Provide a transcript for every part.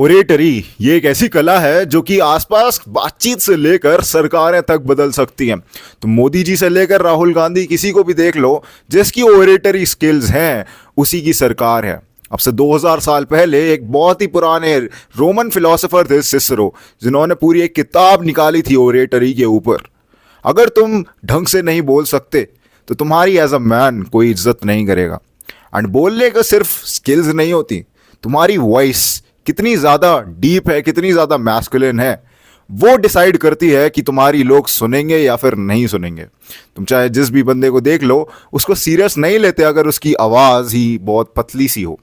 Oratory ये एक ऐसी कला है जो कि आसपास बातचीत से लेकर सरकारें तक बदल सकती हैं। तो मोदी जी से लेकर राहुल गांधी, किसी को भी देख लो जिसकी ओरेटरी स्किल्स हैं उसी की सरकार है। अब से 2000 साल पहले एक बहुत ही पुराने रोमन फिलोसोफर थे सिसरो, जिन्होंने पूरी एक किताब निकाली थी ओरेटरी के ऊपर। अगर तुम ढंग से नहीं बोल सकते तो तुम्हारी एज अ मैन कोई इज्जत नहीं करेगा। एंड बोलने का सिर्फ स्किल्स नहीं होती, तुम्हारी वॉइस कितनी ज़्यादा डीप है, कितनी ज़्यादा मैस्कुलिन है, वो डिसाइड करती है कि तुम्हारी लोग सुनेंगे या फिर नहीं सुनेंगे। तुम चाहे जिस भी बंदे को देख लो, उसको सीरियस नहीं लेते अगर उसकी आवाज़ ही बहुत पतली सी हो।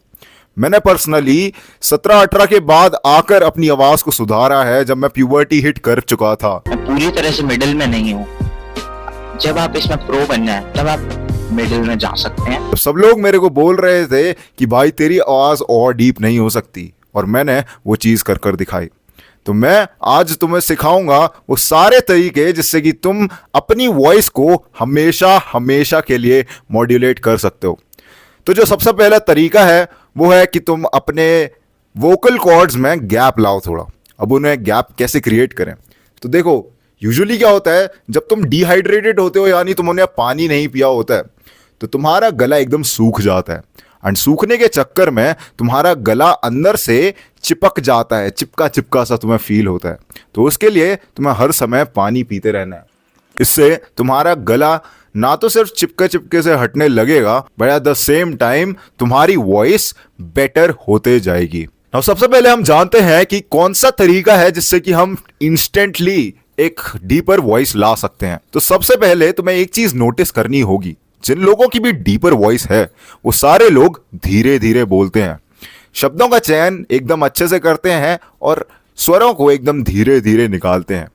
मैंने पर्सनली 17-18 के बाद आकर अपनी आवाज़ को सुधारा है, जब मैं प्यूबर्टी हिट कर चुका था। मैं पूरी तरह से मिडिल में नहीं हूँ। जब आप इसमें प्रो बनना है तब आप मिडिल में जा सकते हैं। सब लोग मेरे को बोल रहे थे कि भाई तेरी आवाज़ और डीप नहीं हो सकती, और मैंने वो चीज़ कर कर दिखाई। तो मैं आज तुम्हें सिखाऊंगा वो सारे तरीके जिससे कि तुम अपनी वॉइस को हमेशा हमेशा के लिए मॉड्यूलेट कर सकते हो। तो जो सबसे पहला तरीका है वो है कि तुम अपने वोकल कॉर्ड्स में गैप लाओ थोड़ा। अब उन्हें गैप कैसे क्रिएट करें? तो देखो, यूजुअली क्या होता है, जब तुम डिहाइड्रेटेड होते हो, यानी तुमने पानी नहीं पिया होता है, तो तुम्हारा गला एकदम सूख जाता है। एंड सूखने के चक्कर में तुम्हारा गला अंदर से चिपक जाता है, चिपका चिपका सा तुम्हें फील होता है। तो उसके लिए तुम्हें हर समय पानी पीते रहना है। इससे तुम्हारा गला ना तो सिर्फ चिपके चिपके से हटने लगेगा, but at the same time तुम्हारी वॉइस बेटर होते जाएगी। अब सबसे पहले हम जानते हैं कि कौन सा तरीका है जिससे कि हम इंस्टेंटली एक डीपर वॉइस ला सकते हैं। तो सबसे पहले तुम्हें एक चीज नोटिस करनी होगी, जिन लोगों की भी डीपर वॉइस है वो सारे लोग धीरे धीरे बोलते हैं, शब्दों का चयन एकदम अच्छे से करते हैं और स्वरों को एकदम धीरे धीरे निकालते हैं।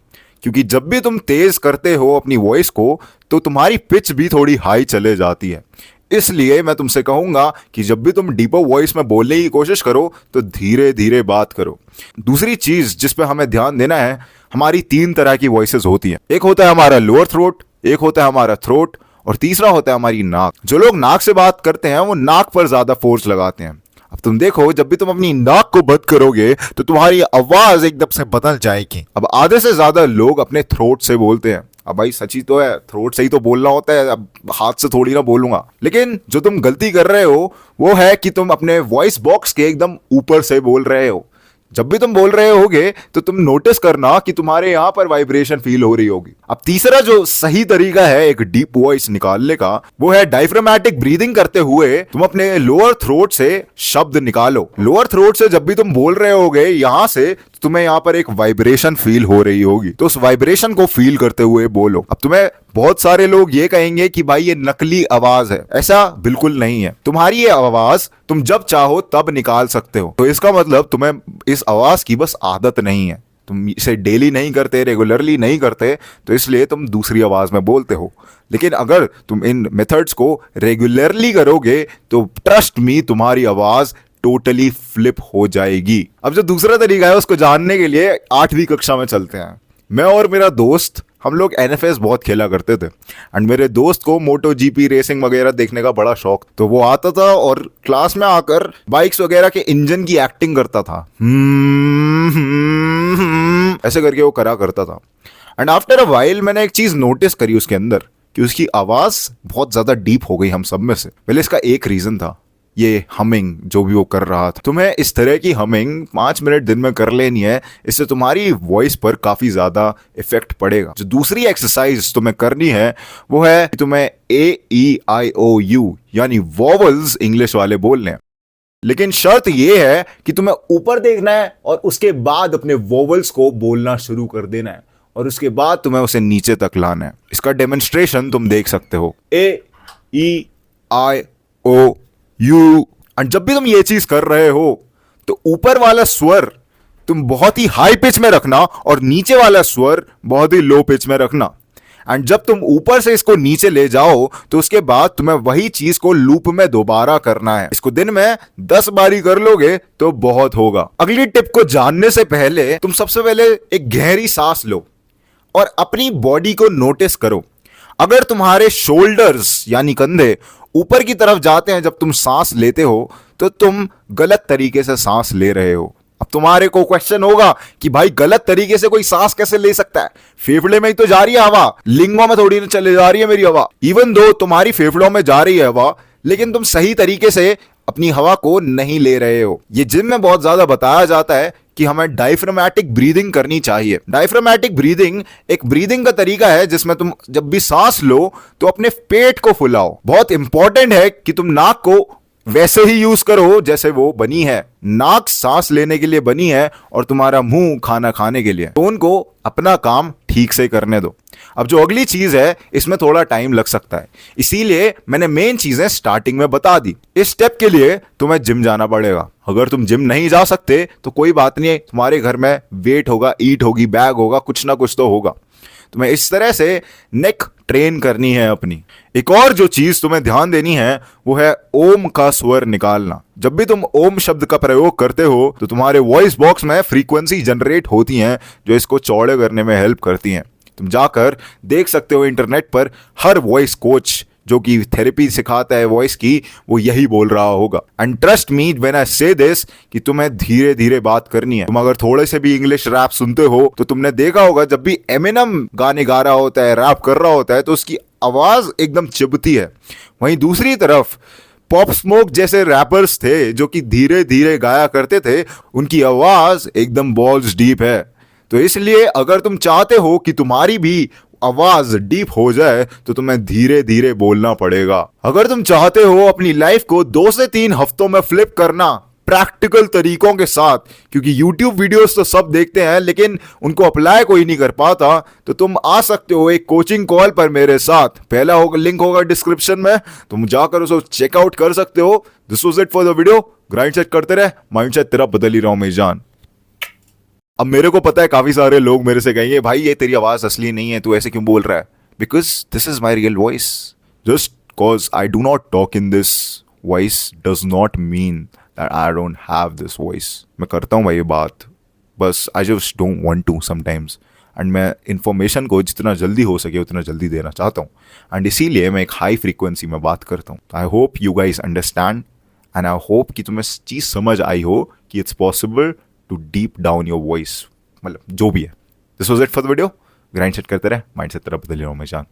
क्योंकि जब भी तुम तेज करते हो अपनी वॉइस को तो तुम्हारी पिच भी थोड़ी हाई चले जाती है। इसलिए मैं तुमसे कहूंगा कि जब भी तुम डीपर वॉइस में बोलने की कोशिश करो तो धीरे धीरे बात करो। दूसरी चीज जिस पे हमें ध्यान देना है, हमारी 3 तरह की वॉइसेस होती हैं। एक होता है हमारा लोअर थ्रोट, एक होता है हमारा थ्रोट, और तीसरा होता है हमारी नाक। जो लोग नाक से बात करते हैं वो नाक पर ज्यादा फोर्स लगाते हैं। अब तुम देखो, जब भी तुम अपनी नाक को बंद करोगे तो तुम्हारी आवाज एकदम से बदल जाएगी। अब आधे से ज्यादा लोग अपने थ्रोट से बोलते हैं। अब भाई सच ही तो है, थ्रोट से ही तो बोलना होता है, अब हाथ से थोड़ी ना बोलूंगा। लेकिन जो तुम गलती कर रहे हो वो है कि तुम अपने वॉइस बॉक्स के एकदम ऊपर से बोल रहे हो। जब भी तुम बोल रहे होगे तो तुम नोटिस करना कि तुम्हारे यहां पर वाइब्रेशन फील हो रही होगी। अब तीसरा जो सही तरीका है एक डीप वॉइस निकालने का, वो है डायफ्रामेटिक ब्रीदिंग करते हुए तुम अपने लोअर थ्रोट से शब्द निकालो। लोअर थ्रोट से जब भी तुम बोल रहे होगे यहां से, तुम्हें यहां पर एक वाइब्रेशन फील हो रही होगी, तो उस वाइब्रेशन को फील करते हुए बोलो। अब तुम्हें बहुत सारे लोग ये कहेंगे कि भाई ये नकली आवाज है। ऐसा बिल्कुल नहीं है। तुम्हारी ये आवाज तुम जब चाहो तब निकाल सकते हो। तो इसका मतलब तुम्हें इस आवाज की बस आदत नहीं है, तुम इसे डेली नहीं करते, रेगुलरली नहीं करते, तो इसलिए तुम दूसरी आवाज में बोलते हो। लेकिन अगर तुम इन मेथड्स को रेगुलरली करोगे तो ट्रस्ट मी, तुम्हारी आवाज टोटली फ्लिप हो जाएगी। अब जो दूसरा तरीका है उसको जानने के लिए 8वीं कक्षा में चलते हैं। मैं और मेरा दोस्त, हम लोग NFS बहुत खेला करते थे। एंड मेरे दोस्त को मोटो GP रेसिंग वगैरह देखने का बड़ा शौक, तो वो आता था और क्लास में आकर बाइक्स वगैरह के इंजन की एक्टिंग करता था। ऐसे करके वो करा करता था। एंड आफ्टर अ वाइल मैंने एक चीज नोटिस करी उसके अंदर, कि उसकी आवाज बहुत ज्यादा डीप हो गई हम सब में से। पहले इसका एक रीजन था, ये हमिंग जो भी वो कर रहा था। तुम्हें इस तरह की हमिंग 5 मिनट दिन में कर लेनी है, इससे तुम्हारी वॉइस पर काफी ज्यादा इफेक्ट पड़ेगा। जो दूसरी एक्सरसाइज तुम्हें करनी है वो है कि तुम्हें AEIOU यानी वॉवल्स इंग्लिश वाले बोलने हैं। लेकिन शर्त यह है कि तुम्हें ऊपर देखना है और उसके बाद अपने वॉवल्स को बोलना शुरू कर देना है, और उसके बाद तुम्हें उसे नीचे तक लाना है। इसका डेमोन्स्ट्रेशन तुम देख सकते हो, AEIOU। और जब भी तुम ये चीज कर रहे हो तो ऊपर वाला स्वर तुम बहुत ही हाई पिच में रखना और नीचे वाला स्वर बहुत ही लो पिच में रखना। एंड जब तुम ऊपर से इसको नीचे ले जाओ तो उसके बाद तुम्हें वही चीज को लूप में दोबारा करना है। इसको दिन में 10 बारी कर लोगे तो बहुत होगा। अगली टिप को जानने से पहले तुम सबसे पहले एक गहरी सांस लो और अपनी बॉडी को नोटिस करो। अगर तुम्हारे शोल्डर्स यानी कंधे ऊपर की तरफ जाते हैं जब तुम सांस लेते हो तो तुम गलत तरीके से सांस ले रहे हो। अब तुम्हारे को क्वेश्चन होगा कि भाई गलत तरीके से कोई सांस कैसे ले सकता है? फेफड़े में ही तो जा रही है हवा, लिंगों में थोड़ी ना चले जा रही है मेरी हवा। इवन दो तुम्हारी फेफड़ों में जा रही है हवा, लेकिन तुम सही तरीके से अपनी हवा को नहीं ले रहे हो। ये जिम में बहुत ज्यादा बताया जाता है कि हमें डायफ्रामेटिक ब्रीदिंग करनी चाहिए। डायफ्रामेटिक ब्रीदिंग एक ब्रीदिंग का तरीका है जिसमें तुम जब भी सांस लो तो अपने पेट को फुलाओ। बहुत इंपॉर्टेंट है कि तुम नाक को वैसे ही यूज करो जैसे वो बनी है। नाक सांस लेने के लिए बनी है और तुम्हारा मुंह खाना खाने के लिए। तो उनको अपना काम ठीक से करने दो। अब जो अगली चीज है इसमें थोड़ा टाइम लग सकता है, इसीलिए मैंने मेन चीजें स्टार्टिंग में बता दी। इस स्टेप के लिए तुम्हें जिम जाना पड़ेगा। अगर तुम जिम नहीं जा सकते तो कोई बात नहीं, तुम्हारे घर में वेट होगा, ईट होगी, बैग होगा, कुछ ना कुछ तो होगा। तुम्हें इस तरह से नेक ट्रेन करनी है अपनी। एक और जो चीज तुम्हें ध्यान देनी है वो है ओम का स्वर निकालना। जब भी तुम ओम शब्द का प्रयोग करते हो तो तुम्हारे वॉइस बॉक्स में फ्रीक्वेंसी जनरेट होती हैं जो इसको चौड़े करने में हेल्प करती हैं। तुम जाकर देख सकते हो इंटरनेट पर, हर वॉइस कोच जो कि थेरेपी सिखाता है वॉइस की, वो यही बोल रहा होगा। And trust me when I से दिस कि तुम्हें धीरे धीरे बात करनी है। तुम अगर थोड़े से भी इंग्लिश रैप सुनते हो तो तुमने देखा होगा जब भी एमिनम गाने गा रहा होता है, रैप कर रहा होता है, तो उसकी आवाज एकदम चिबती है। वहीं दूसरी तरफ पॉप स्मोक जैसे रैपर्स थे जो कि धीरे धीरे गाया करते थे, उनकी आवाज एकदम बॉल्स डीप है। तो इसलिए अगर तुम चाहते हो कि तुम्हारी भी आवाज डीप हो जाए तो तुम्हें धीरे धीरे बोलना पड़ेगा। अगर तुम चाहते हो अपनी लाइफ को 2 से 3 हफ्तों में फ्लिप करना प्रैक्टिकल तरीकों के साथ, क्योंकि YouTube वीडियोस तो सब देखते हैं लेकिन उनको अप्लाई कोई नहीं कर पाता, तो तुम आ सकते हो एक कोचिंग कॉल पर मेरे साथ। पहला होगा, लिंक होगा डिस्क्रिप्शन में, तुम जाकर उसको चेकआउट कर सकते हो। This was it for the video. Grind set करते रहे, माइंडसेट तेरा बदल ही रहा हूं मैं जान। अब मेरे को पता है काफी सारे लोग मेरे से कहेंगे भाई ये तेरी आवाज असली नहीं है, तू ऐसे क्यों बोल रहा है? Because this is my real voice. Just cause I do not talk in this voice does not mean that I don't have this voice. मैं करता हूँ भाई ये बात, बस I just don't want to sometimes. And मैं information को जितना जल्दी हो सके उतना जल्दी देना चाहता हूँ, एंड इसीलिए मैं एक हाई फ्रीक्वेंसी में बात करता हूँ। I hope you guys understand and I hope कि तुम्हें चीज़ समझ आई हो कि it's possible to deep down your voice, मतलब जो भी है। This was it for the video. Grind set करते रहे, माइंड सेट तरफ बदल रहा हूं मैं जान।